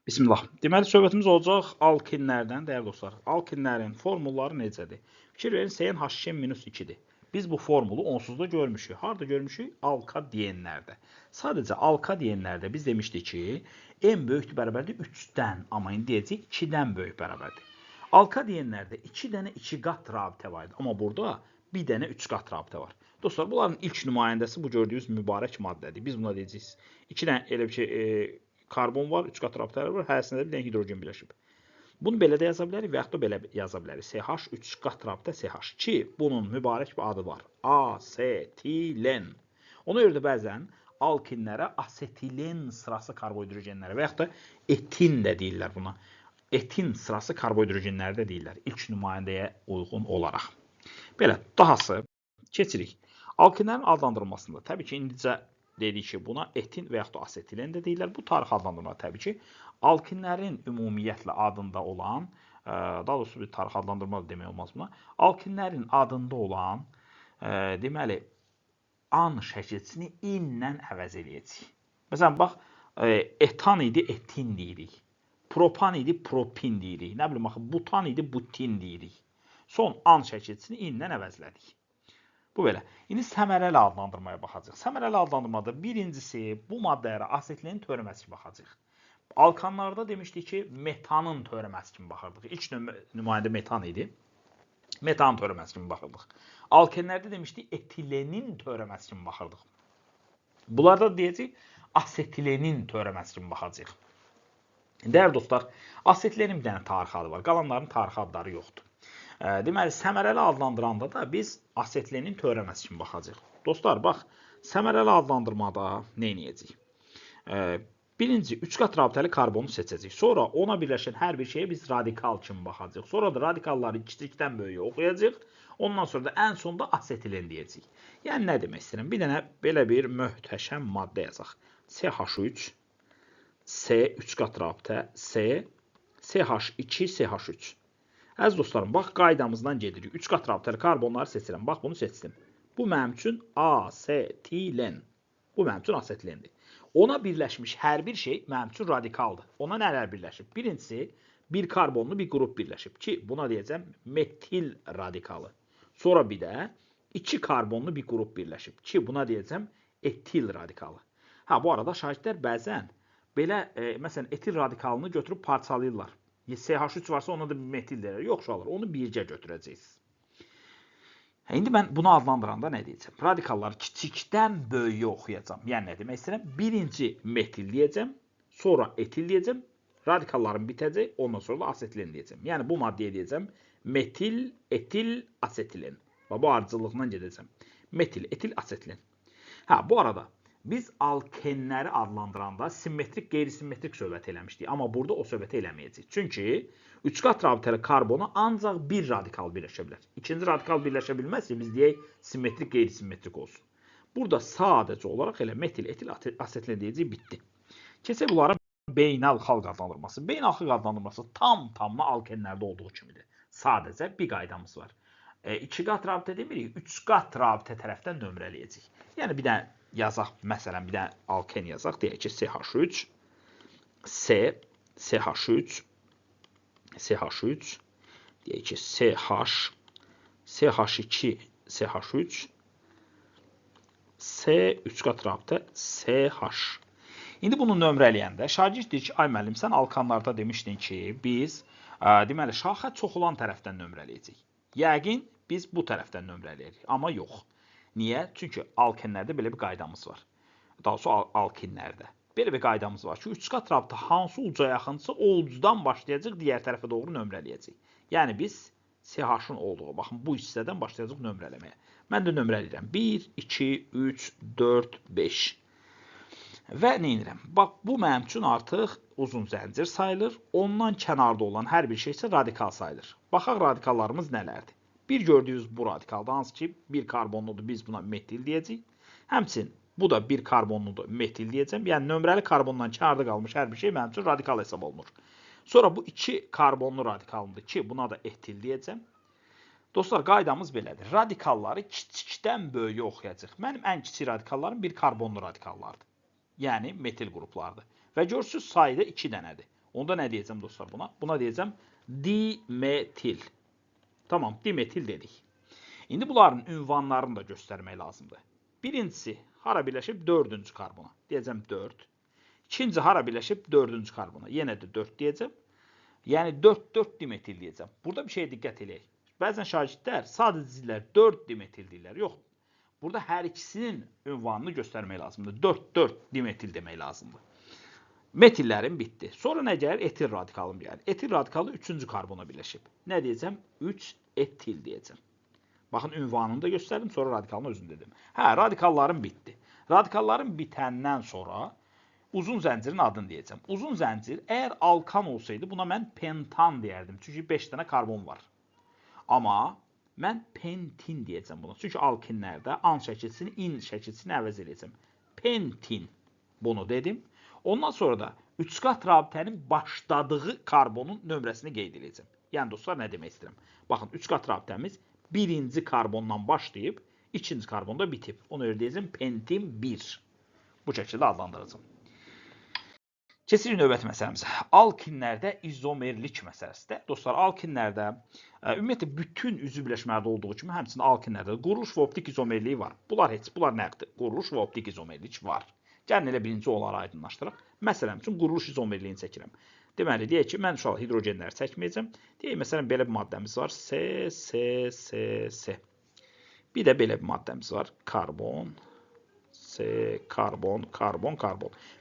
Bismillah. Deməli, söhbətimiz olacaq alkinlərdən, dəyərli dostlar. Alkinlərin formulları necədir? Fikir verin, CnH2-2-dir. Biz bu formulu onsuz da görmüşük. Harada görmüşük? Alka deyənlərdə. Sadəcə alka deyənlərdə biz demişdik ki, n böyükdür bərabərdir 3-dən, amma indi deyəcək 2-dən böyük bərabərdir. Alka deyənlərdə 2 dənə 2 qat rabitə var idi, amma burada 1 dənə 3 qat rabitə var. Dostlar, bunların ilk nümayəndəsi bu gördüyünüz mübarək maddədir. Biz buna deyəcəyik. 2 dənə elə bir şey karbon var, 3 qat rabitələri var, hərəsində bir dənə hidrogen birləşib. Bunu belə də yaza bilərik və yaxud da belə yaza bilərik. CH 3 qat rabitə CH2. Bunun mübarək bir adı var. Asetilen. Ona görə də bəzən alkinlərə asetilen sırası karbohidrogenlərə və yaxud da etin də deyirlər buna. Etin sırası karbohidrogenləri də deyirlər. İlk nümayəndəyə uyğun olaraq. Belə, dahası keçirik. Alkinlərin adlandırılmasında təbii ki, indicə dedik ki, buna etin və yaxud da asetilen də deyirlər. Bu tarix adlandırma təbii ki, alkinlərin ümumiyyətlə adında olan, daha doğrusu bir tarix adlandırma da demək olmaz buna, alkinlərin adında olan, deməli, an şəkilçisini inlə əvəz eləyəcək. Məsələn, bax, etan idi, etin deyirik. Propan idi, propin deyirik. Nə bilim, butan idi, butin deyirik. Son an şəkilçisini inlə əvəzlədik. Bu belə. İndi səmərəli adlandırmaya baxacaq. Səmərəli adlandırmada birincisi bu maddələrə asetilenin törəməsi kimi baxacaq. Alkanlarda demişdik ki, metanın törəməsi kimi baxırdıq. İlk nümayəndə metan idi. Metanın törəməsi kimi baxırdıq. Alkenlərdə demişdik etilenin törəməsi kimi baxırdıq. Bunlarda deyəcək asetilenin törəməsi kimi baxacaq. Dəyərli dostlar, asetilenin bir dənə tarixi adı var. Qalanların tarixi adları yoxdur. Deməli, səmərəli adlandıranda da biz asetilenin törəməsi kimi baxacaq. Dostlar, bax, səmərəli adlandırmada nə edəcəyik? Birinci, 3 qat rabitəli karbonu seçəcəyik. Sonra ona birləşən hər bir şeyə biz radikal kimi baxacaq. Sonra da radikalları kiçikdən böyüyə oxuyacaq. Ondan sonra da ən sonda asetilen deyəcəyik. Yəni, nə demək istəyirəm? Bir dənə belə bir möhtəşəm maddə yazaq. CH3, C 3 qat rabitə, C, CH2, CH3. Əziz dostlarım, bax, qaydamızdan gedirik. 3 qat rabitəli karbonları seçirəm. Bax, bunu seçdim. Bu mənim üçün asetilen. Bu mənim üçün asetilendir. Ona birləşmiş hər bir şey mənim üçün radikaldır. Ona nələr birləşib? Birincisi, bir karbonlu bir qrup birləşib ki, buna deyəcəm metil radikalı. Sonra bir də 2 karbonlu bir qrup birləşib ki, buna deyəcəm etil radikalı. Bu arada şagirdlər bəzən belə, məsələn, etil radikalını götürüb parçalayırlar. CH3 varsa ona da bir metil deyirlər. Yox, uşaqlar, onu bircə götürəcəksiniz. İndi mən bunu adlandıranda nə deyəcəm? Radikalları kiçikdən böyüyə oxuyacam. Yəni, nə demək istəyirəm? Birinci metil deyəcəm, sonra etil deyəcəm, radikallarım bitəcək, ondan sonra da asetilen deyəcəm. Yəni, bu maddəyə deyəcəm metil, etil, asetilen. Bu ardıcıllıqla gedəcəm. Metil, etil, asetilen. Bu arada, biz alkenləri adlandıranda simmetrik, qeyri-simmetrik söhbət eləmişdik. Amma burada o söhbəti eləməyəcək. Çünki 3 qat rabitəli karbona ancaq bir radikal birləşə bilər. İkinci radikal birləşə bilməzsə, biz deyək simmetrik, qeyri-simmetrik olsun. Burada sadəcə olaraq elə metil, etil, asetilen deyəcək, bitdi. Keçək bunlara beynəlxalq adlandırması. Beynəlxalq adlandırması tam-tamına alkenlərdə olduğu kimidir. Sadəcə bir qaydamız var. 2 qat rabitə demirik, 3 qat rabitə tərəfdən nömrələyəcək. Yəni, bir dənə yazaq, məsələn, bir dənə alken yazaq. Deyək ki, CH3, C, CH3, CH3, deyək ki, CH, CH2, CH3, C, 3 qat rabitə, CH. İndi bunu nömrələyəndə şagird deyir ki, ay müəllim, sən alkanlarda demişdin ki, biz deməli, şaxə çox olan tərəfdən nömrələyəcək. Yəqin biz bu tərəfdən nömrələyirik, amma yox. Niyə? Çünki alkenlərdə belə bir qaydamız var. Daha doğrusu alkinlərdə. Belə bir qaydamız var ki, 3 qat rabitə hansı uca yaxınsa o ucdan başlayacaq, digər tərəfə doğru nömrələyəcək. Yəni biz CH-ın olduğu, baxın, bu hissədən başlayacaq nömrələməyə. Mən də nömrələyirəm. 1, 2, 3, 4, 5. Və nə edirəm? Bax, bu mənim üçün artıq uzun zəncir sayılır. Ondan kənarda olan hər bir şey isə radikal sayılır. Baxaq, radikallarımız nələrdir? Bir gördüyünüz bu radikalda, hansı ki, bir karbonludur, biz buna metil deyəcəyik. Həmçin, bu da bir karbonludur, metil deyəcəm. Yəni, nömrəli karbondan kənarda qalmış hər bir şey mənim üçün radikal hesab olunur. Sonra bu 2 karbonlu radikalımdır ki, buna da etil deyəcəm. Dostlar, qaydamız belədir. Radikalları kiçikdən böyüyə oxuyacaq. Mənim ən kiçik radikallarım bir karbonlu radikallardır. Yəni, metil qruplardır. Və görürsünüz, sayıda 2 dənədir. Onda nə deyəcəm dostlar buna? Buna deyəcəm dimetil. Tamam, dimetil dedik. İndi bunların ünvanlarını da göstərmək lazımdır. Birincisi hara birləşib 4-cü karbona. Deyəcəm 4. İkinci hara birləşib 4-cü karbona. Yenə də 4 deyəcəm. Yəni 4 dimetil deyəcəm. Burada bir şeyə diqqət edək. Bəzən şagirdlər sadəcə deyirlər 4 dimetil deyirlər. Yox. Burada hər ikisinin ünvanını göstərmək lazımdır. 4 dimetil demək lazımdır. Metillərim bitdi. Sonra nə gəlir? Etil radikalım gəlir. Etil radikalı 3-cü karbona birləşib. Nə deyəcəm? 3 etil deyəcəm. Baxın, ünvanını da göstərdim, sonra radikalını özüm dedim. Hə, radikallarım bitdi. Radikallarım bitəndən sonra uzun zəncirin adını deyəcəm. Uzun zəncir, əgər alkan olsaydı, buna mən pentan deyərdim. Çünki 5 dənə karbon var. Amma mən pentin deyəcəm buna. Çünki alkinlərdə an şəkilsini, in şəkilsini əvəz edəcəm. Pentin. Bunu dedim. Ondan sonra da 3 qat rabitənin başladığı karbonun nömrəsini qeyd edəcəm. Yəni dostlar, nə demək istəyirəm? Baxın, 3 qat rabitəmiz birinci karbondan başlayıb, ikinci karbonda bitib. Onu öyle deyəcəm, pentin 1. Bu şəkildə adlandıracağım. Keçirik növbəti məsələmizə. Alkinlərdə izomerlik məsələsidir. Dostlar, alkinlərdə ümumiyyətlə bütün üzv birləşmələrdə olduğu kimi həmçinin alkinlərdə quruluş və optik izomerliyi var. Bunlar nədir? Quruluş və optik izomerlik var. Gəlin elə birinci onları aydınlaşdıraq. Məsələn üçün quruluş izomerliyini çəkirəm. Deməli, deyək ki, mən inşallah hidrogenləri çəkməyəcəm. Deyək, məsələn, belə bir maddəmiz var. C. Bir də belə bir maddəmiz var. Karbon. C, karbon.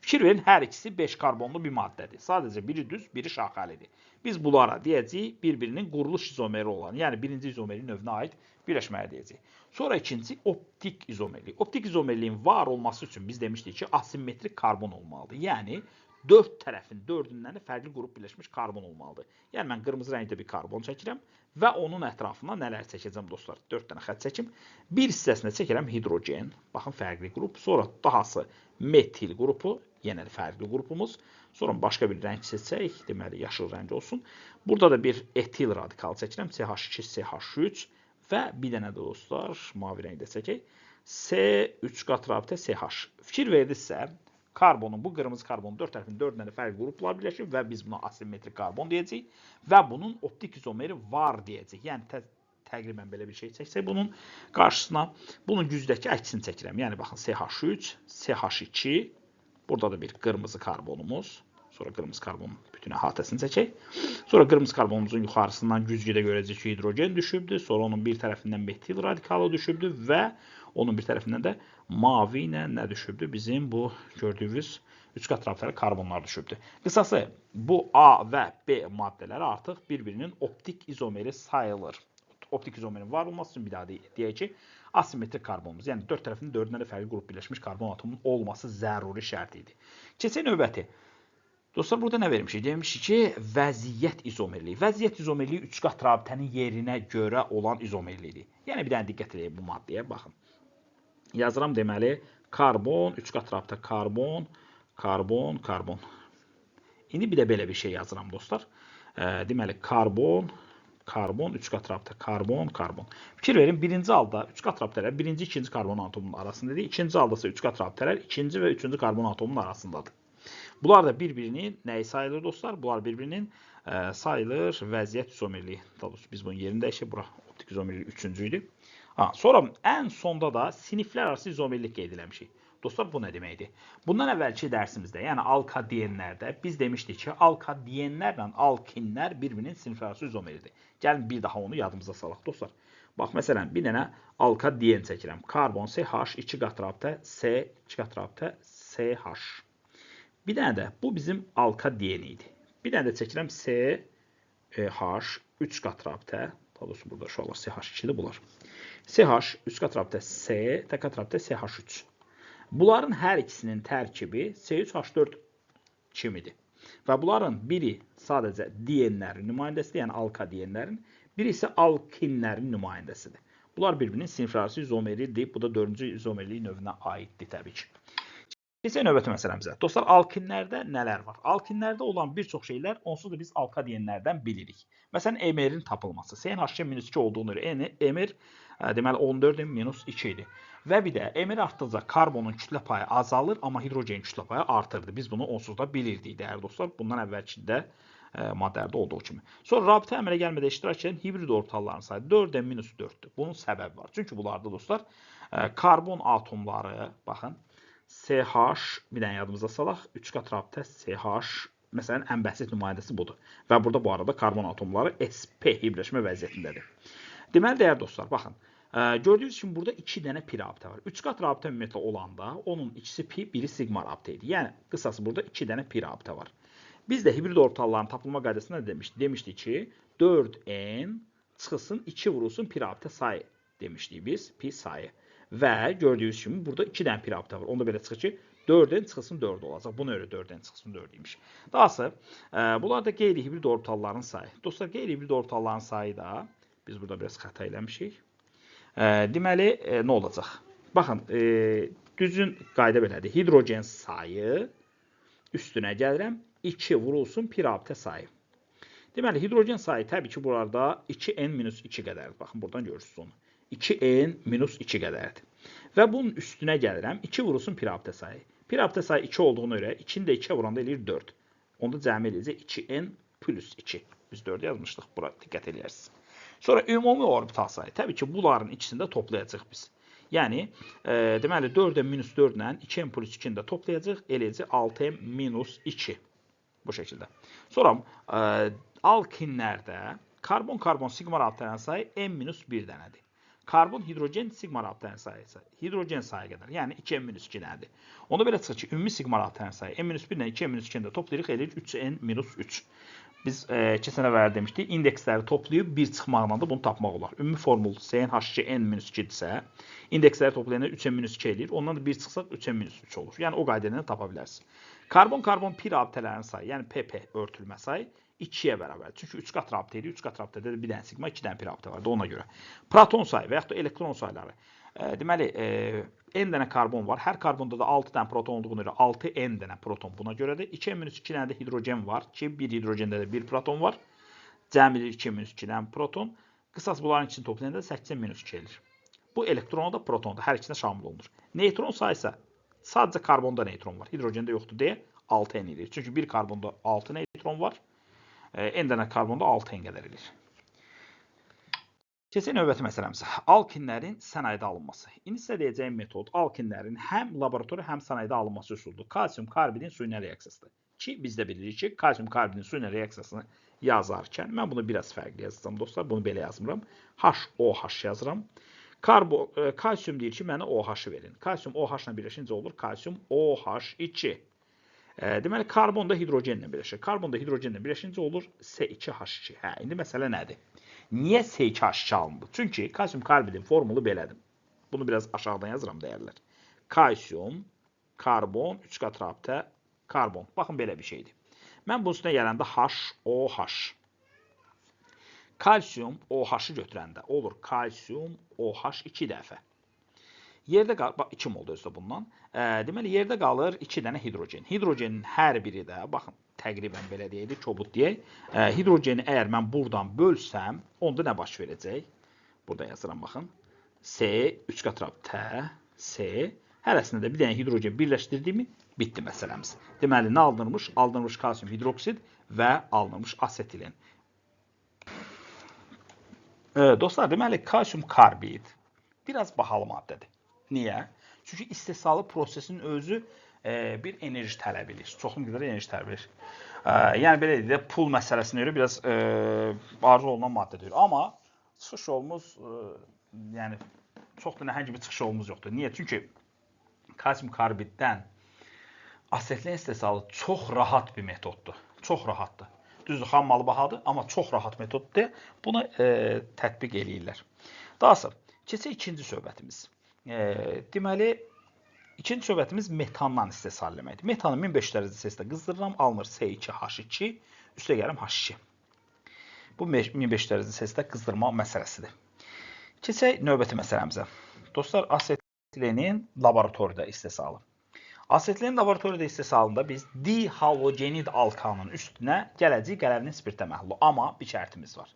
Fikir verin, hər ikisi 5 karbonlu bir maddədir. Sadəcə biri düz, biri şaxəlidir. Biz bunlara deyəcəyik, bir-birinin quruluş izomeri olan, yəni birinci izomeri növünə aid birləşməyə deyəcəyik. Sonra ikinci optik izomerlik. Optik izomerliyin var olması üçün biz demişdik ki, asimetrik karbon olmalıdır. Yəni, 4 tərəfin, 4-ündən də fərqli qrup birləşmiş karbon olmalıdır. Yəni, mən qırmızı rəngdə bir karbon çəkirəm və onun ətrafına nələr çəkəcəm dostlar? 4 dənə xət çəkim. Bir hissəsinə çəkirəm hidrogen, baxın fərqli qrup. Sonra dahası metil qrupu, yenə də fərqli qrupumuz. Sonra başqa bir rəng seçək, deməli yaşıl rəng olsun. Burada da bir etil radikal çəkirəm, CH2, CH3 və bir dənə də dostlar, mavi rəngdə çəkək. C3 qat rabitə CH. Fikir verdinizsə, karbonun, bu qırmızı karbonun 4 tərəfinin 4 dənə fərqli qruplar birləşib və biz buna asimetrik karbon deyəcəyik və bunun optik izomeri var deyəcəyik. Yəni, təqribən belə bir şey çəksək bunun qarşısına, bunun güzdəki əksini çəkirəm. Yəni, baxın, CH3, CH2, burada da bir qırmızı karbonumuz. Sonra qırmızı karbonun bütün əhatəsini çəkək. Sonra qırmızı karbonumuzun yuxarısından güzgüdə görəcək ki, hidrogen düşübdür. Sonra onun bir tərəfindən metil radikalı düşübdür və onun bir tərəfindən də mavi ilə nə düşübdür? Bizim bu gördüyünüz 3 qat rabitəli karbonlar düşübdür. Qısası, bu A və B maddələri artıq bir-birinin optik izomeri sayılır. Optik izomerin var olması üçün bir daha deyək ki, asimetrik karbonumuz, yəni 4 tərəfinin 4-dən də fərqli qrup birləşmiş karbon atomunun olması zəruri şərt idi. Keçək növbəti. Dostlar, burada nə vermişik? Demişik ki, vəziyyət izomerliyi. Vəziyyət izomerliyi 3 qat rabitənin yerinə görə olan izomerliyidir. Yəni, bir dənə diqqət edək bu maddəyə, baxın. Yazıram deməli, karbon, 3 qat rabitə karbon. İndi bir də belə bir şey yazıram dostlar. Deməli, karbon, 3 qat rabitə karbon. Fikir verin, birinci halda 3 qat rabitələr birinci, ikinci karbon atomunun arasındadır. İkinci halda ise 3 qat rabitələr ikinci və üçüncü karbon atomunun arasındadır. Bunlar da bir-birinin nəyi sayılır dostlar? Bunlar bir-birinin sayılır vəziyyət izomerliyi. Biz bunun yerini dəyişək. Bura optik izomerliyi 3-cü idi. Sonra ən sonda da siniflər arası izomerlik qeyd eləmişik. Dostlar, bu nə deməkdir? Bundan əvvəlki dərsimizdə, yəni alkadenlərdə biz demişdik ki, alkadenlərlə alkinlər bir-birinin siniflər arası izomeridir. Gəlin bir daha onu yadımıza salaq dostlar. Bax, məsələn, bir dənə alkaden çəkirəm. Karbon CH, 2 qat rabitə C, 2 qat rabitə CH. Bir dənə də bu bizim alkaden idi. Bir dənə də çəkirəm CH, 3 qat rabitə. Daha doğrusu burada şu anlar CH2'dir bunlar. CH, 3 qat rabitə C, tək qat rabitə CH3. Bunların hər ikisinin tərkibi C3H4 kimidir. Və bunların biri sadəcə diyenlərin nümayəndəsidir, yəni alkadenlərin, biri isə alkinlərin nümayəndəsidir. Bunlar bir-birinin siniflər arası izomeridir. Bu da 4-cü izomerlik növünə aiddir təbii ki. Keçək növbəti məsələmizə. Dostlar, alkinlərdə nələr var? Alkinlərdə olan bir çox şeylər onsuz da biz alkadenlərdən bilirik. Məsələn, emerin tapılması. CnH2- olduğunu emer Deməli 14-ün minus 2 idi. Və bir də emir artdıqca karbonun kütlə payı azalır, amma hidrogenin kütlə payı artırdı. Biz bunu onsuz da bilirdik, dəyərli dostlar. Bundan əvvəlkində maddələrdə olduğu kimi. Sonra rabitə əmələ gəlmədə iştirak edən hibrid ortalların sayı 4-dən minus 4-dür. Bunun səbəbi var. Çünki bunlarda dostlar karbon atomları, baxın, CH, bir dənə yadımıza salaq, 3 qat rabitə CH, məsələn, ən bəsit nümayəndəsi budur. Və burada bu arada karbon atomları sp hibirləşmə vəziyyətindədir. Deməli, dəyərli dostlar, baxın, gördüyünüz kimi burada 2 dənə pi rabitə var. 3 qat rabitə ümumiyyətlə olanda, onun ikisi pi, biri sigma rabitə idi. Yəni, qısası burada 2 dənə pi rabitə var. Biz də hibrid ortalların tapılma qaydasında demişdik? Demişdik ki, 4n çıxılsın 2 vurulsun pi rabitə sayı demişdik biz, pi sayı. Və gördüyünüz kimi burada 2 dənə pi rabitə var. Onda belə çıxır ki, 4n çıxılsın 4 olacaq. Buna görə 4n çıxılsın 4 imiş. Dahası, bunlar da qeyri-hibrid ortalların sayı. Dostlar, qeyri-hibrid ortalların sayı da, biz burada biraz xəta eləmişik. Deməli, nə olacaq? Baxın, düzün qayda belədir. Hidrogen sayı üstünə gəlirəm. 2 vurulsun pi rabitə sayı. Deməli, hidrogen sayı təbii ki, burada 2n-2 qədərdir. Baxın, buradan görürsünüz onu. 2n-2 qədərdir. Və bunun üstünə gəlirəm. 2 vurulsun pi rabitə sayı. Pi rabitə sayı 2 olduğuna görə 2-ni də 2-yə vuranda eləyir 4. Onda cəmi eləyəcək 2n plus 2. Biz 4 yazmışdıq. Bura diqqət eləyərsiniz. Sonra ümumi orbital sayı. Təbii ki, bunların ikisini də toplayacaq biz. Yəni, deməli, 4n minus 4 ilə 2n plus 2-ni də toplayacaq. Eləyəcək 6n minus 2. Bu şəkildə. Sonra alkinlərdə karbon-karbon sigma rabitələrinin sayı n-1 dənədir. Karbon-hidrogen sigma rabitələrinin sayısı hidrogen sayı qədər, yəni 2n-2 dənədir. Onda belə çıxır ki, ümumi sigma rabitələrinin sayı n-1 ilə 2n-2-ni də toplayırıq, eləyir 3n-3. Biz keçən əvvəl demişdik, indeksləri toplayıb 1 çıxmaqla da bunu tapmaq olar. Ümumi formul CnH2n-2-dirsə, indeksləri toplayanda 3n-2 eləyir, ondan da 1 çıxsaq 3n-3 olur. Yəni o qayda ilə tapa bilərsiniz. Karbon-karbon pi rabitələrin sayı, yəni pp örtülmə sayı 2-yə bərabər. Çünki 3 qat rabitə edir, 3 qat rabitədə də bir dənə sigma, 2 dənə pi rabitə vardı ona görə. Proton sayı və yaxud da elektron sayları. Deməli, n dənə karbon var. Hər karbonda da 6 dənə proton olduğuna görə 6n dənə proton buna görədir. 2n-2 dənə də hidrogen var ki, bir hidrogende də 1 proton var. Cəmi 2n-2 dənə proton. Qısas bunların ikisini toplayanda 8n-2 elir. Bu elektrona da proton da hər ikisinə şamil olunur. Neytron sayısı sadəcə karbonda neytron var. Hidrogende yoxdur deyə 6n edir. Çünki bir karbonda 6 neytron var. N dənə karbonda 6n qədər edir. Keçək növbəti məsələmizə. Alkinlərin sənayedə alınması. İndi sizə deyəcəyim metod alkinlərin həm laboratoriya, həm sənayedə alınması üsuludur. Kalsium karbidin su ilə reaksiyasıdır. Ki, biz də bilirik ki, kalsium karbidin su ilə reaksiyasını yazarkən, mən bunu biraz fərqli yazacağım dostlar, bunu belə yazmıram. HOH yazıram. Kalsium deyir ki, mənə OH verin. Kalsium OH ilə birləşincə olur kalsium OH2. Deməli, karbon da hidrogenlə birləşir. Karbon da hidrogenlə birləşincə olur C2H2. İndi məsələ nədir? Niyə C2H2 alındı? Çünki kalsium karbidin formulu belədir. Bunu biraz aşağıdan yazıram dəyərlər. Kalsium, karbon, 3 qat rabitə, karbon. Baxın, belə bir şeydir. Mən bunun üstünə gələndə HOH. Kalsium OH-ı götürəndə olur kalsium OH 2 dəfə. Yerdə qalır, bax 2 oldu özdə bundan. Deməli, yerdə qalır 2 dənə hidrogen. Hidrogenin hər biri də, baxın, təqribən belə deyək, kobud deyək. Hidrogeni əgər mən buradan bölsəm, onda nə baş verəcək? Burada yazıram, baxın. C, 3 qat rabitə, C. Hərəsində də bir dənə hidrogen birləşdirdiyimi, bitdi məsələmiz. Deməli, nə alınırmış? Alınırmış kalsium hidroksid və alınırmış asetilen. Dostlar, deməli, kalsium karbid biraz bahalı maddədir. Niyə? Çünki istehsalı prosesin özü bir enerji tələb edir. Çoxlu qədər enerji tələb edir. Yəni, belə deyək, pul məsələsinə görə biraz arzu olunan maddədir. Amma çıxış yolumuz, yəni, çox da nəhəng bir çıxış yolumuz yoxdur. Niyə? Çünki kalsium karbiddən asetilen istehsalı çox rahat bir metoddur. Çox rahatdır. Düzdür, xam malı bahadır, amma çox rahat metoddur. Bunu tətbiq eləyirlər. Daha sonra, keçək ikinci söhbətimiz. Deməli, ikinci söhbətimiz metandan istehsal eləməkdir. Metanı 1500 dərəcə Celsiusdə qızdırıram, alınır C2H2, üstə gəlirəm H2. Bu 1500 dərəcə Celsiusdə qızdırma məsələsidir. Keçək növbəti məsələmizə. Dostlar, asetilenin laboratoriyada istehsalı. Asetilenin laboratoriyada istehsalında biz dihalogenid alkanın üstünə gələcək qələvnin spirtə məhlulu. Amma bir şərtimiz var.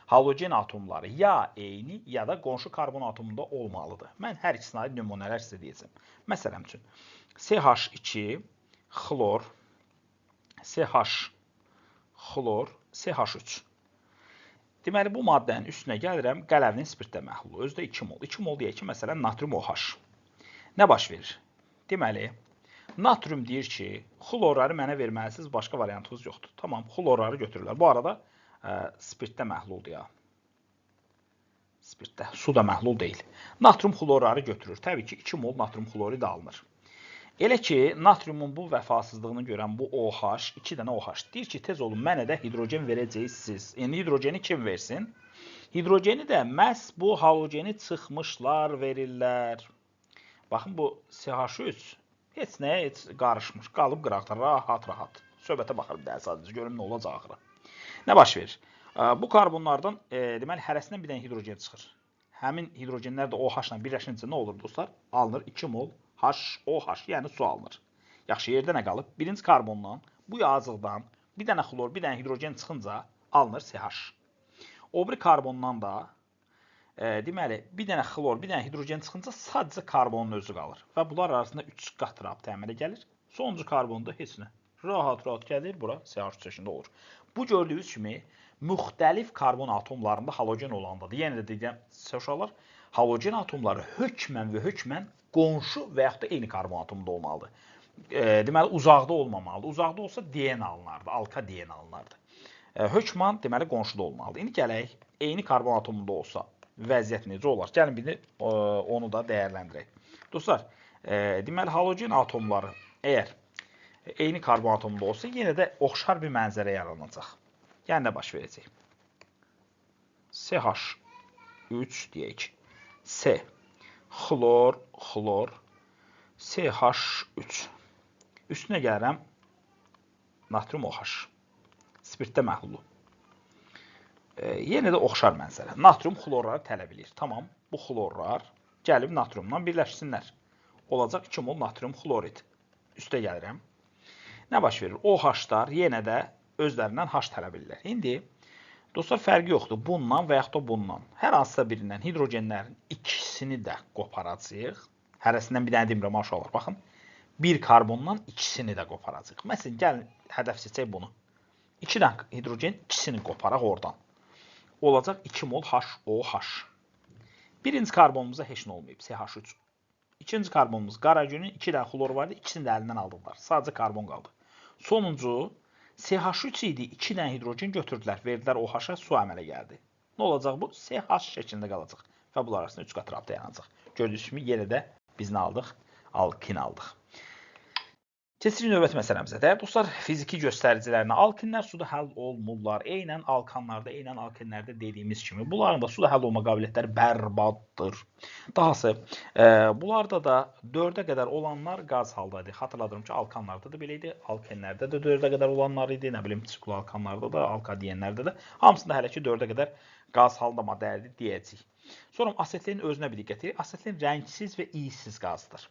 halogen atomları ya eyni ya da qonşu karbon atomunda olmalıdır. Mən hər ikisine aid nümunələr sizə deyəcəm. Məsələn üçün, CH2, xlor, CH, xlor, CH3. Deməli, bu maddənin üstünə gəlirəm, qələvinin spirtdə məhlulu. Özdə 2 mol. 2 mol deyək ki, məsələn, natrium OH. Nə baş verir? Deməli, natrium deyir ki, xlorları mənə verməlisiniz, başqa variantınız yoxdur. Tamam, xlorları götürürlər. Bu arada spirtdə məhluldur ya. Spirtdə, su da məhlul deyil. Natrium xlorları götürür. Təbii ki, 2 mol natrium xlorid alınır. Elə ki, natriumun bu vəfasızlığını görən bu OH, 2 dənə OH deyir ki, tez olun, mənə də hidrogen verəcəksiniz. Yəni, hidrogeni kim versin? Hidrogeni də məhz bu halogeni çıxmışlar verirlər. Baxın, bu CH3 heç nəyə heç qarışmış, qalıb qıraqda, rahat-rahat. Söhbətə baxır bir də sadəcə, görün nə olacaq axırı. Nə baş verir? Bu karbonlardan, deməli, hərəsindən bir dənə hidrogen çıxır. Həmin hidrogenlər də OH-la birləşincə nə olur dostlar? Alınır 2 mol HOH, yəni su alınır. Yaxşı, yerdə nə qalıb? Birinci karbondan, bu yazıqdan bir dənə xlor, bir dənə hidrogen çıxınca alınır CH. O biri karbondan da, deməli, bir dənə xlor, bir dənə hidrogen çıxınca sadəcə karbonun özü qalır. Və bunlar arasında 3 qat rabitə əmələ gəlir. Sonuncu karbonda heç nə. Rahat-rahat gəlir, bura CH çəkində olur. Bu gördüyünüz kimi müxtəlif karbon atomlarında halogen olandadır. Yenə də deyəcəm, uşaqlar, halogen atomları hökmən və hökmən qonşu və yaxud da eyni karbon atomunda olmalıdır. Deməli, uzaqda olmamalıdır. Uzaqda olsa DN alınardı, alka DN alınardı. Hökman, deməli, qonşuda olmalıdır. İndi gələk, eyni karbon atomunda olsa vəziyyət necə olar? Gəlin, bir onu da dəyərləndirək. Dostlar, deməli, halogen atomları əgər eyni karbon atomunda olsa, yenə də oxşar bir mənzərə yaranacaq. Yəni, nə baş verəcək? CH3 deyək. C. Xlor, xlor, CH3. Üstünə gəlirəm, natrium OH. Spirtdə məhlulu. Yenə də oxşar mənzərə. Natrium xlorları tələb edir. Tamam, bu xlorlar gəlib natriumdan birləşsinlər. Olacaq 2 mol natrium xlorid. Üstə gəlirəm. Nə baş verir? OH-lar yenə də özlərindən H tələb edirlər. İndi dostlar, fərqi yoxdur. Bundan və yaxud da bundan. Hər hansısa birindən hidrogenlərin ikisini də qoparacaq. Hərəsindən bir dənə demirəm, aşağılar. Baxın, bir karbondan ikisini də qoparacaq. Məsələn, gəlin, hədəf seçək bunu. 2 dənə hidrogen, ikisini qoparaq oradan. Olacaq 2 mol HOH. Birinci karbonumuza heç nə olmayıb, CH3. İkinci karbonumuz qaragünün 2 dənə xlor vardı, ikisini də əlindən aldılar. Sadəcə karbon qaldı. Sonuncu, CH3 idi, 2 dənə hidrogen götürdülər, verdilər OH-a, su əmələ gəldi. Nə olacaq bu? CH şəklində qalacaq və bunlar arasında 3 qat rabitə yaranacaq. Gördüyünüz kimi yenə də biz nə aldıq? Alkin aldıq. Keçirik növbəti məsələmizə. Dəyərli dostlar, fiziki göstəricilərinə alkinlər suda həll olmurlar. Eynən alkanlarda, eynən alkinlərdə dediyimiz kimi bunların da suda həll olma qabiliyyətləri bərbaddır. Dahası, bunlarda da 4-ə qədər olanlar qaz haldadır. Xatırladıram ki, alkanlarda da belə idi, alkinlərdə də 4-ə qədər olanlar idi, nə bilim, siklo alkanlarda da, alkadiyenlərdə də. Hamısında hələ ki 4-ə qədər qaz halda dəyərli deyəcəyik. Sonra asetlerin özünə bir diqqət edin. Asetlen rəngsiz və iyisiz qazdır.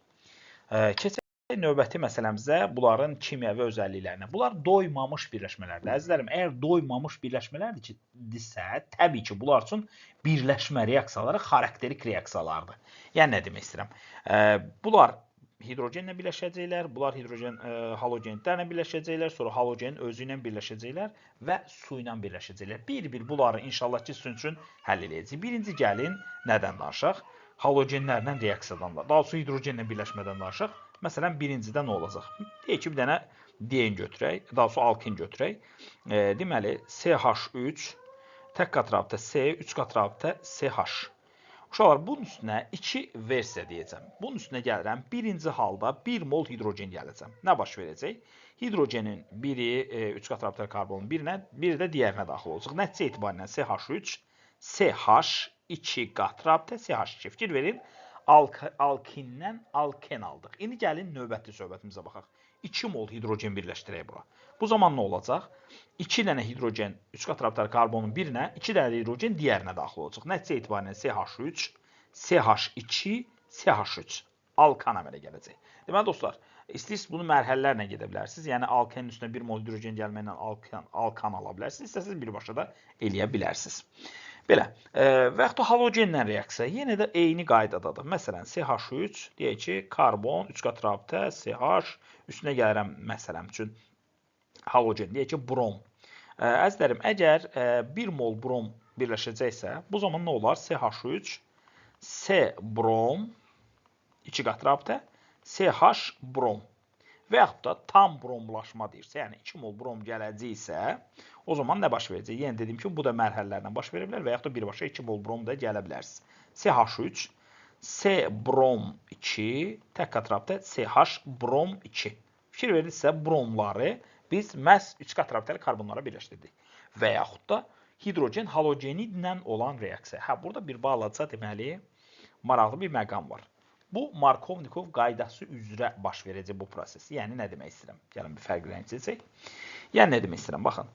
Keçək növbəti məsələmizə bunların kimyəvi özəlliklərinə. Bunlar doymamış birləşmələrdir. Əzizlərim, əgər doymamış birləşmələrdirsə, təbii ki, bunlar üçün birləşmə reaksiyaları xarakterik reaksiyalardır. Yəni, nə demək istəyirəm? Bunlar hidrogenlə birləşəcəklər, bunlar hidrogen halogenlərlə birləşəcəklər, sonra halogenin özü ilə birləşəcəklər və su ilə birləşəcəklər. Bir-bir bunları inşallah ki, sizin üçün həll edəcəyik. Birinci gəlin, nədən danışaq? Halogenlərlə reaksiyadan da. Daha sonra hidrogenlə birləşmədən danışaq. Məsələn, birincidə nə olacaq? Deyək ki, bir dənə DN götürək, daha sonra alkin götürək. Deməli, CH3, tək qat rabitə C, 3 qat rabitə CH. Uşaqlar, bunun üstünə 2 versiya deyəcəm. Bunun üstünə gəlirəm, birinci halda 1 mol hidrogen gələcəm. Nə baş verəcək? Hidrogenin biri 3 qat rabitəli karbonun birinə, biri də digərinə daxil olacaq. Nəticə etibarilə CH3, CH, 2 qat rabitə, CH2. Fikir verin. Alkindən alken aldıq. İndi gəlin növbəti söhbətimizə baxaq. 2 mol hidrogen birləşdirək bura. Bu zaman nə olacaq? 2 dənə hidrogen 3 qat rabitəli karbonun birinə, 2 dənə hidrogen digərinə daxil olacaq. Nəticə etibarilə CH3, CH2, CH3 alkan əmələ gələcək. Deməli dostlar, İstəyirsiniz bunu mərhələlərlə gedə bilərsiniz. Yəni alkenin üstünə 1 mol hidrogen gəlməklə alkan ala bilərsiniz. İstəsəniz birbaşa da eləyə bilərsiniz. Belə. Və yaxud da halogenlə reaksiya yenə də eyni qaydadadır. Məsələn, CH3 deyək ki, karbon 3 qat rabitə CH üstünə gəlirəm məsələn üçün halogen deyək ki, brom. Əzizlərim, əgər 1 mol brom birləşəcəksə, bu zaman nə olar? CH3 C brom 2 qat rabitə CH brom və yaxud da tam bromlaşma deyirsə, yəni 2 mol brom gələcəksə, o zaman nə baş verəcək? Yəni dediyim kimi, bu da mərhələlərlə baş verə bilər və yaxud da birbaşa 2 mol brom da gələ bilərsiniz. CH3, C brom 2, tək qat rabitə CH brom 2. Fikir verirsə, bromları biz məhz 3 qat rabitəli karbonlara birləşdirdik. Və yaxud da hidrogen halogeni ilə olan reaksiya. Burada bir balaca deməli, maraqlı bir məqam var. Bu, Markovnikov qaydası üzrə baş verəcək bu proses. Yəni, nə demək istəyirəm? Gəlin bir fərqlənə keçək. Yəni, nə demək istəyirəm? Baxın,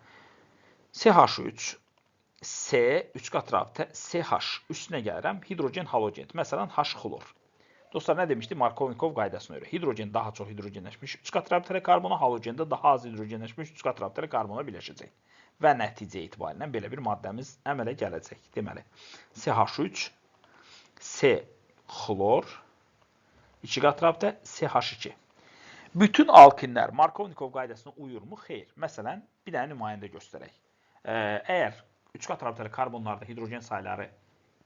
CH3, C, 3 qat rabitə, CH, üstünə gəlirəm, hidrogen halogen. Məsələn, H xlor. Dostlar, nə demişdik? Markovnikov qaydasına görə. Hidrogen daha çox hidrogenləşmiş 3 qat rabitəli karbona, halogen də daha az hidrogenləşmiş 3 qat rabitəli karbona birləşəcək. Və nəticə etibarilə belə bir maddəmiz əmələ gələcək. Deməli, CH3, C xlor, 2 qat rabitə CH2. Bütün alkinlər Markovnikov qaydasına uyurmu? Xeyr. Məsələn, bir dənə nümayəndə göstərək. Əgər 3 qat rabitəli karbonlarda hidrogen sayları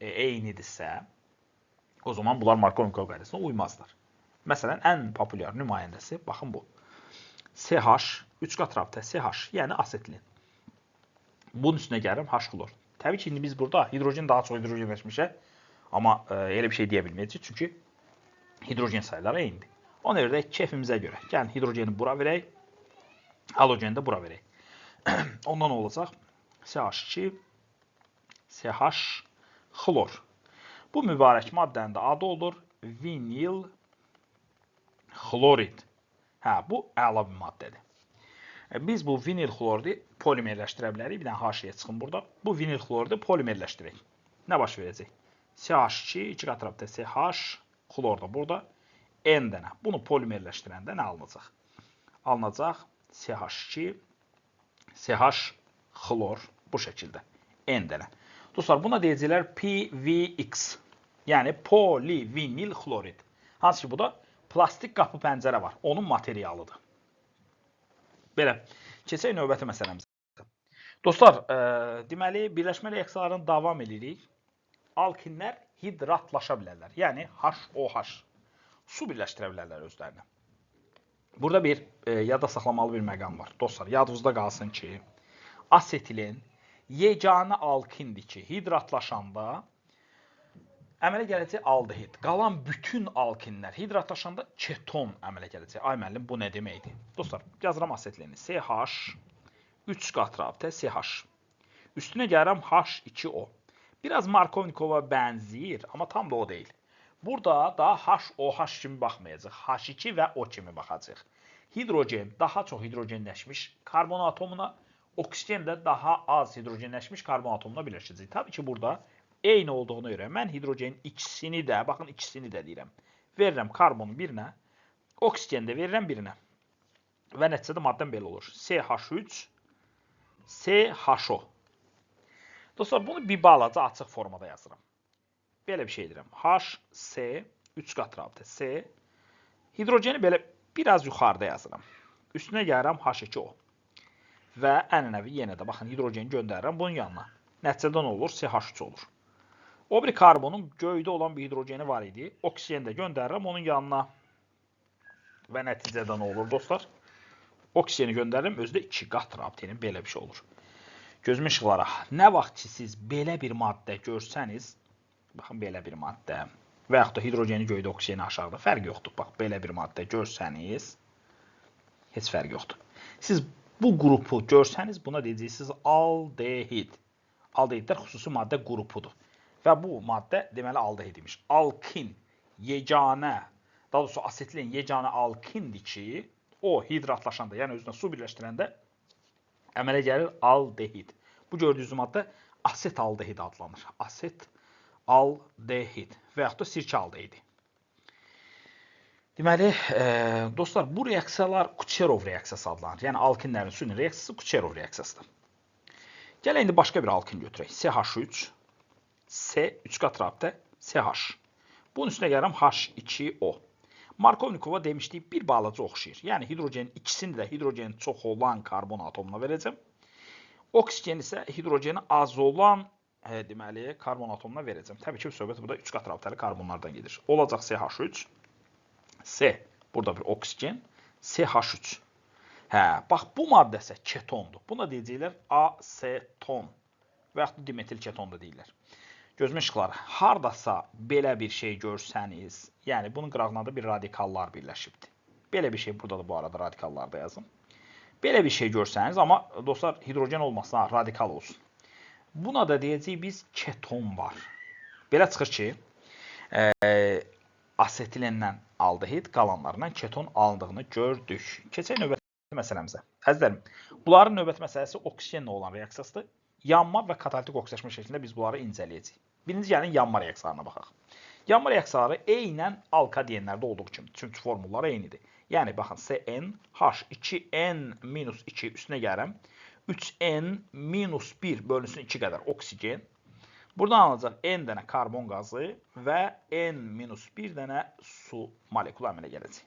eynidirsə, o zaman bunlar Markovnikov qaydasına uymazlar. Məsələn, ən populyar nümayəndəsi, baxın bu. CH, 3 qat rabitə CH, yəni asetlin. Bunun üstünə gəlirəm H xlor. Təbii ki, indi biz burada hidrogen daha çox hidrogenləşmişək, amma elə bir şey deyə bilməyəcək, çünki hidrogen sayıları eynidir. Ona görə də keyfimizə görə. Gəlin, hidrogeni bura verək, halogeni də bura verək. Ondan olacaq CH2, CH xlor. Bu mübarək maddənin də adı olur vinil xlorid. Bu əla bir maddədir. Biz bu vinil xloridi polimerləşdirə bilərik. Bir dənə haşiyə çıxın burada. Bu vinil xloridi polimerləşdirək. Nə baş verəcək? CH2, 2 qat rabitə CH xlor da burada N dənə. Bunu polimerləşdirəndə nə alınacaq? Alınacaq CH2, CH xlor bu şəkildə. N dənə. Dostlar, buna deyəcəklər PVX. Yəni polivinil xlorid. Hansı ki, bu da plastik qapı pəncərə var. Onun materialıdır. Belə. Keçək növbəti məsələmizə. Dostlar, deməli, birləşmə reaksiyalarını davam edirik. Alkinlər hidratlaşa bilərlər. Yəni, HOH. Su birləşdirə bilərlər özlərinə. Burada bir yada saxlamalı bir məqam var. Dostlar, yadınızda qalsın ki, asetilin yeganə alkindir ki, hidratlaşanda əmələ gələcək aldehid. Qalan bütün alkinlər hidratlaşanda keton əmələ gələcək. Ay müəllim, bu nə deməkdir? Dostlar, yazıram asetilini. CH, 3 qat rabitə CH. Üstünə gəlirəm H2O. Biraz Markovnikova bənzəyir, amma tam da o deyil. Burada da HOH kimi baxmayacaq. H2 və O kimi baxacaq. Hidrogen daha çox hidrogenləşmiş karbon atomuna, oksigen də daha az hidrogenləşmiş karbon atomuna birləşəcək. Tabii ki, burada eyni olduğuna görə mən hidrogenin ikisini də, baxın ikisini də deyirəm, verirəm karbonun birinə, oksigen də verirəm birinə. Və nəticədə maddəm belə olur. CH3, CHO. Dostlar, bunu bir balaca açıq formada yazıram. Belə bir şey edirəm. HC, 3 qat rabitə C. Hidrogeni belə biraz yuxarıda yazıram. Üstünə gəlirəm H2O. Və ənənəvi yenə də, baxın, hidrogeni göndərirəm bunun yanına. Nəticədə nə olur? CH3 olur. O bir karbonun göydə olan bir hidrogeni var idi. Oksijeni də göndərirəm onun yanına. Və nəticədə nə olur, dostlar? Oksijeni göndərirəm, özdə 2 qat rabitənin belə bir şey olur. Gözüm işıqlara, nə vaxt ki, siz belə bir maddə görsəniz, baxın, belə bir maddə və yaxud da hidrogeni göydə, oksijeni aşağıda, fərq yoxdur. Bax, belə bir maddə görsəniz, heç fərq yoxdur. Siz bu qrupu görsəniz, buna deyəcəksiniz aldehid. Aldehidlər xüsusi maddə qrupudur. Və bu maddə deməli aldehid imiş. Alkin, yeganə, daha doğrusu asetilin yeganə alkindir ki, o hidratlaşanda, yəni özünə su birləşdirəndə əmələ gəlir aldehid. Bu gördüyünüz maddə aset aldehid adlanır. Aset aldehid və yaxud da sirkə aldehidi. Deməli, dostlar, bu reaksiyalar Kucherov reaksiyası adlanır. Yəni alkinlərin süni reaksiyası Kucherov reaksiyasıdır. Gəl indi başqa bir alkin götürək. CH3, C 3 qat rabitə CH. Bunun üstünə gəlirəm H2O. Markovnikova demişdik, bir balaca oxşayır. Yəni hidrogenin ikisini də hidrogenin çox olan karbon atomuna verəcəm. Oksigen isə hidrogeni az olan deməli karbon atomuna verəcəm. Təbii ki, söhbət burada 3 qat rabitəli karbonlardan gedir. Olacaq CH3. C burada bir oksigen, CH3. Hə, bax bu maddə isə ketondur. Buna deyəcəklər aseton və yaxud da dimetil keton da deyirlər. Gözümün işıqları, hardasa belə bir şey görsəniz, yəni bunun qırağında da bir radikallar birləşibdir. Belə bir şey burada da bu arada radikallarda yazın. Belə bir şey görsəniz, amma dostlar hidrogen olmasına radikal olsun. Buna da deyəcəyik biz keton var. Belə çıxır ki, asetilendən aldehid qalanlarından keton alındığını gördük. Keçək növbəti məsələmizə. Əzizlərim, bunların növbəti məsələsi oksigenlə olan reaksiyasıdır. Yanma və katalitik oksidaşma şəklində biz bunları incələyəcəyik. Birinci gəlin yanma reaksiyalarına baxaq. Yanma reaksiyaları eynən alka deyənlərdə olduğu kimi, çünki formulları eynidir. Yəni baxın CN H2N-2 üstünə gəlirəm. 3N-1 bölünsün 2 qədər oksigen. Buradan alınacaq N dənə karbon qazı və N-1 dənə su molekulu əmələ gələcək.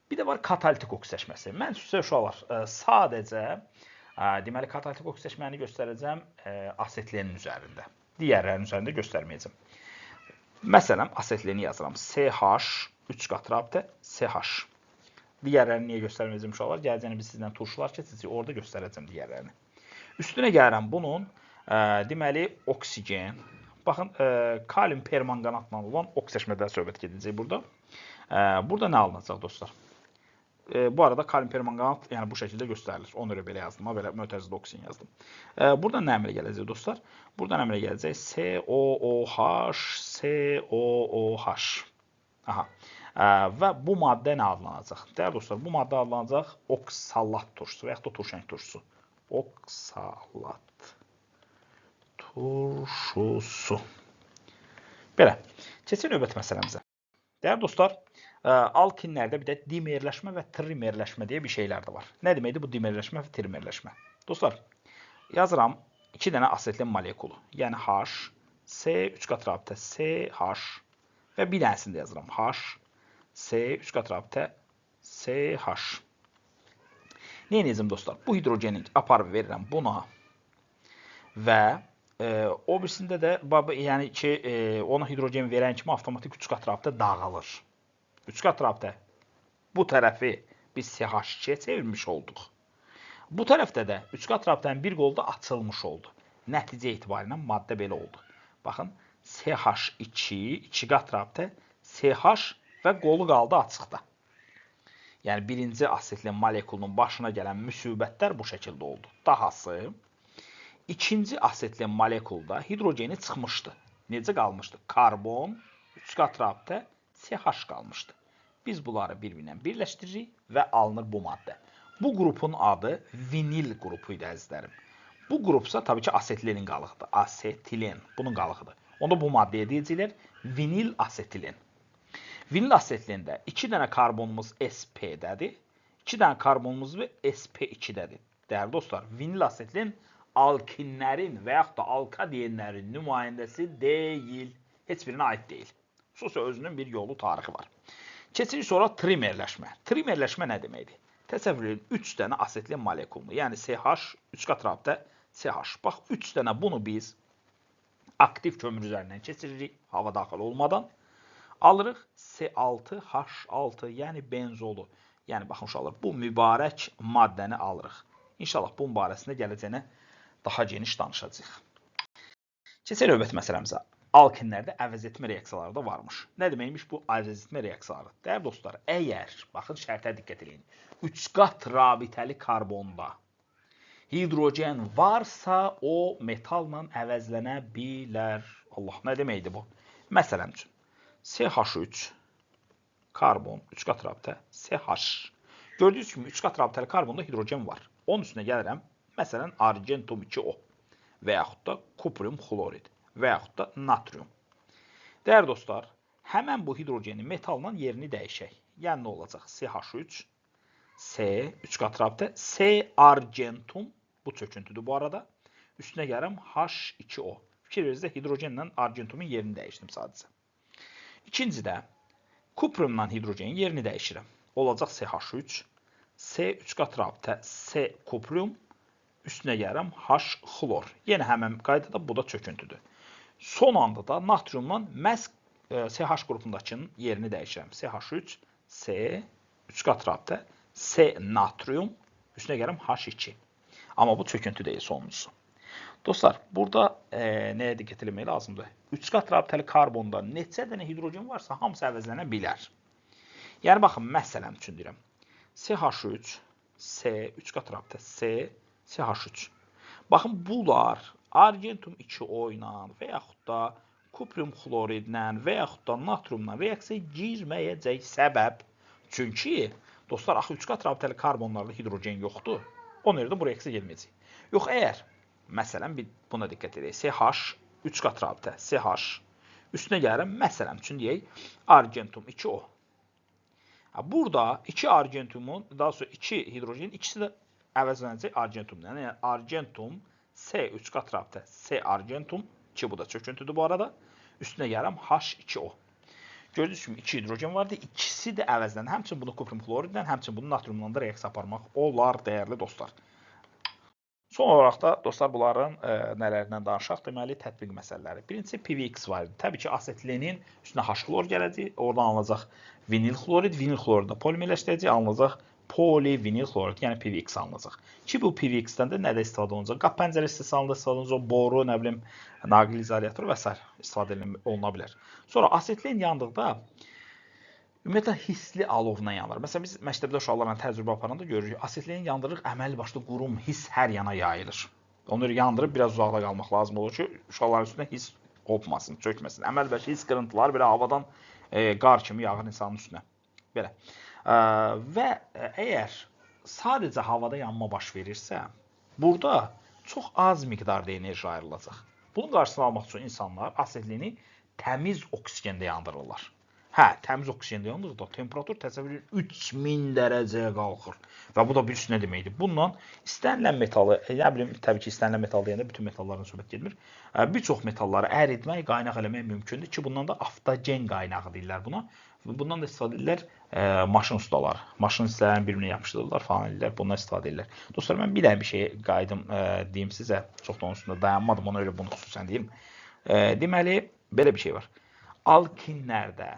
Bir də var katalitik oksidaşması. Mən sizə uşaqlar sadəcə deməli, katalitik oksidaşməni göstərəcəm asetlenin üzərində. Digərlərinin üzərində göstərməyəcəm. Məsələn, asetleni yazıram. CH, 3 qat rabitə, CH. Digərlərini niyə göstərməyəcəm uşaqlar? Gələcəyini biz sizdən turşular keçəcək, orada göstərəcəm digərlərini. Üstünə gəlirəm bunun, deməli, oksigen. Baxın, kalium permanganatla olan oksidaşmədən söhbət gedəcək burada. Burada nə alınacaq dostlar? Bu arada kalium permanganat yəni bu şəkildə göstərilir. Ona görə belə yazdım, belə mötərizli oksigen yazdım. Burada nə əmələ gələcək dostlar? Buradan əmələ gələcək COOH, COOH. Aha. Və bu maddə nə adlanacaq? Dəyərli dostlar, bu maddə adlanacaq oksalat turşusu və yaxud da turşenk turşusu. Oksalat turşusu. Belə. Keçək növbəti məsələmizə. Dəyərli dostlar, alkinlərdə bir də dimerləşmə və trimerləşmə deyə bir şeylər də var. Nə deməkdir bu dimerləşmə və trimerləşmə? Dostlar, yazıram 2 dənə asetlin molekulu. Yəni H, C, 3 qat rabitə, CH və bir dənəsində yazıram. H, C, 3 qat rabitə, CH. Nə edəcəm dostlar? Bu hidrogeni aparıb verirəm buna və o birisində də yəni ki, ona hidrogen verən kimi avtomatik 3 qat rabitə dağılır. 3 qat rabitə bu tərəfi biz CH2-yə çevirmiş olduq. Bu tərəfdə də 3 qat rabitənin bir qolu da açılmış oldu. Nəticə etibarilə maddə belə oldu. Baxın, CH2, 2 qat rabitə, CH və qolu qaldı açıqda. Yəni, birinci asetlin molekulunun başına gələn müsibətlər bu şəkildə oldu. Dahası, ikinci asetlin molekulda hidrogeni çıxmışdı. Necə qalmışdı? Karbon, 3 qat rabitə, CH qalmışdı. Biz bunları bir-birinə birləşdiririk və alınır bu maddə. Bu qrupun adı vinil qrupu idi əzizlərim. Bu qrupsa tabii ki asetlenin qalığıdır. Asetilen bunun qalığıdır. Onda bu maddəyə deyəcəklər vinil asetilen. Vinil asetilində 2 dənə karbonumuz sp-dədir. 2 dənə karbonumuz sp2-dədir. Dəyərli dostlar, vinil asetilen alkinlərin və yaxud da alka deyənlərin nümayəndəsi deyil. Heç birinə aid deyil. Xüsusən özünün bir yolu, tarixi var. Keçirik sonra trimerləşmə. Trimerləşmə nə deməkdir? Təsəvvür edin, 3 dənə asetlin molekulunu, yəni CH, 3 qat rabitə CH. Bax, 3 dənə bunu biz aktiv kömür üzərindən keçiririk, hava daxil olmadan. Alırıq C6H6, yəni benzolu. Yəni, baxın uşaqlar, bu mübarək maddəni alırıq. İnşallah bunun barəsində gələcəyinə daha geniş danışacağıq. Keçək növbəti məsələmizə. Alkinlərdə əvəzetmə reaksiyaları da varmış. Nə deməkmiş bu əvəzetmə reaksiyaları? Dəyərli dostlar, əgər, baxın şərtə diqqət edin, 3 qat rabitəli karbonda hidrogen varsa, o metalla əvəzlənə bilər. Allah, nə deməkdir bu? Məsələn üçün, CH3, karbon, 3 qat rabitə, CH. Gördüyünüz kimi 3 qat rabitəli karbonda hidrogen var. Onun üstünə gəlirəm, məsələn, argentum 2O və yaxud da kuprium xlorid və yaxud da natrium. Dəyərli dostlar, həmən bu hidrogenin metalla yerini dəyişək. Yəni nə olacaq? CH3, C, 3 qat rabitə, C argentum, bu çöküntüdür bu arada. Üstünə gəlirəm H2O. Fikir verirsiniz, hidrogenlə argentumun yerini dəyişdim sadəcə. İkincidə, kupriumla hidrogenin yerini dəyişirəm. Olacaq CH3, C 3 qat rabitə, C kuprium, üstünə gəlirəm H xlor. Yenə həmən qaydada bu da çöküntüdür. Son anda da natriumla məhz CH qrupundakının yerini dəyişirəm. CH3, C 3 qat rabitə, C natrium, üstünə gəlirəm H2. Amma bu çöküntü deyil sonuncusu. Dostlar, burada nəyə diqqət etmək lazımdır? 3 qat rabitəli karbonda neçə dənə hidrogen varsa hamısı əvəzlənə bilər. Yəni baxın, məsələn üçün deyirəm. CH3, C 3 qat rabitə, C, CH3. Baxın, bunlar argentum 2O ilə və yaxud da kuprium xloridlə və yaxud da natriumla reaksiya girməyəcək səbəb. Çünki, dostlar, axı 3 qat rabitəli karbonlarda hidrogen yoxdur. Ona görə də bu reaksiya gelməyəcək. Yox, əgər, məsələn, buna diqqət edək. CH, 3 qat rabitə, CH, üstünə gəlirəm, məsələn üçün deyək, argentum 2O. Burada 2 argentumun, daha sonra 2 hidrogenin, ikisi də əvəzlənəcək argentumla. Yəni, argentum, C 3 qat rabitə, C argentum, ki bu da çöküntüdür bu arada. Üstünə gəlirəm H2O. Gördüyünüz kimi 2 hidrogen vardı, ikisi də əvəzlənir. Həmçinin bunu kuprium xloridlə, həmçinin bunu natriumla da reaksiya aparmaq olar, dəyərli dostlar. Son olaraq da dostlar bunların nələrindən danışaq, deməli tətbiq məsələləri. Birincisi PVX var idi. Təbii ki, asetilinin üstünə H xlor gələcək, oradan alınacaq vinil xlorid, vinil xlorid də polimerləşdirəcək, alınacaq polivinil xlorid, yəni PVX alınacaq. Ki bu PVX-dən də nədə istifadə olunacaq? Qap pəncərə istehsalında istifadə olunacaq, boru, nə bilim, naqil izolyator və s. istifadə oluna bilər. Sonra asetilin yandıqda ümumiyyətlə hissli alovla yanır. Məsələn, biz məktəbdə uşaqlarla təcrübə aparanda görürük, asetilin yandırırıq, əməli başda qurum, hiss hər yana yayılır. Onu yandırıb biraz uzaqda qalmaq lazım olur ki, uşaqların üstünə hiss qopmasın, çökməsin. Əməli başda hiss qırıntıları belə havadan qar kimi yağır insanın üstünə. Belə. Və əgər sadəcə havada yanma baş verirsə, burada çox az miqdarda enerji ayrılacaq. Bunun qarşısını almaq üçün insanlar asetilini təmiz oksigəndə yandırırlar. Hə, təmiz oksigəndə yandırırlar da temperatur təsəvvür edin 3000 dərəcəyə qalxır. Və bu da bir nə deməkdir? Bununla istənilən metalı, nə bilim, təbii ki, istənilən metal deyəndə bütün metallardan söhbət gedir. Bir çox metalları əritmək, qaynaq eləmək mümkündür ki, bundan da avtogen qaynağı deyirlər buna. Bundan da istifadə edirlər maşın ustaları. Maşın hissələrini bir-birinə yapışdırırlar falan edirlər, bundan istifadə edirlər. Dostlar, mən bir dənə bir şey qaydım deyim sizə, çox da onun üstündə dayanmadım, ona görə bunu xüsusən deyim. Deməli, belə bir şey var. Alkinlərdə,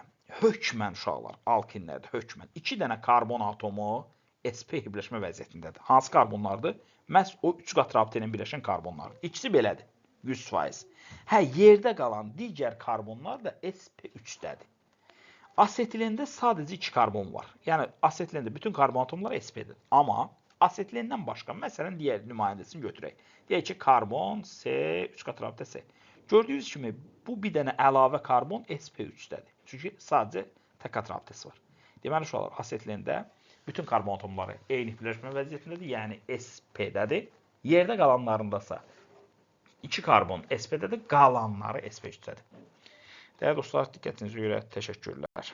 hökmən uşaqlar, alkinlərdə hökmən 2 dənə karbon atomu sp birləşmə vəziyyətindədir. Hansı karbonlardır? Məhz o 3 qat rabitə ilə birləşən karbonlardır. İkisi belədir, 100%. Hə, yerdə qalan digər karbonlar da sp3-dədir. Asetilində sadəcə 2 karbon var. Yəni, asetilində bütün karbon atomlar sp-dir. Amma asetilindən başqa, məsələn, digər nümayəndəsini götürək. Deyək ki, karbon, C, 3 qat rabitə C. Gördüyünüz kimi, bu bir dənə əlavə karbon sp3-dədir. Çünki sadəcə tək qat rabitəsi var. Deməli, uşaqlar, asetilində bütün karbon atomları eyni birləşmə vəziyyətindədir, yəni sp-dədir. Yerdə qalanlarındasa 2 karbon sp-dədir, qalanları sp3-dədir. Dəyərli dostlar, diqqətinizə görə təşəkkürlər.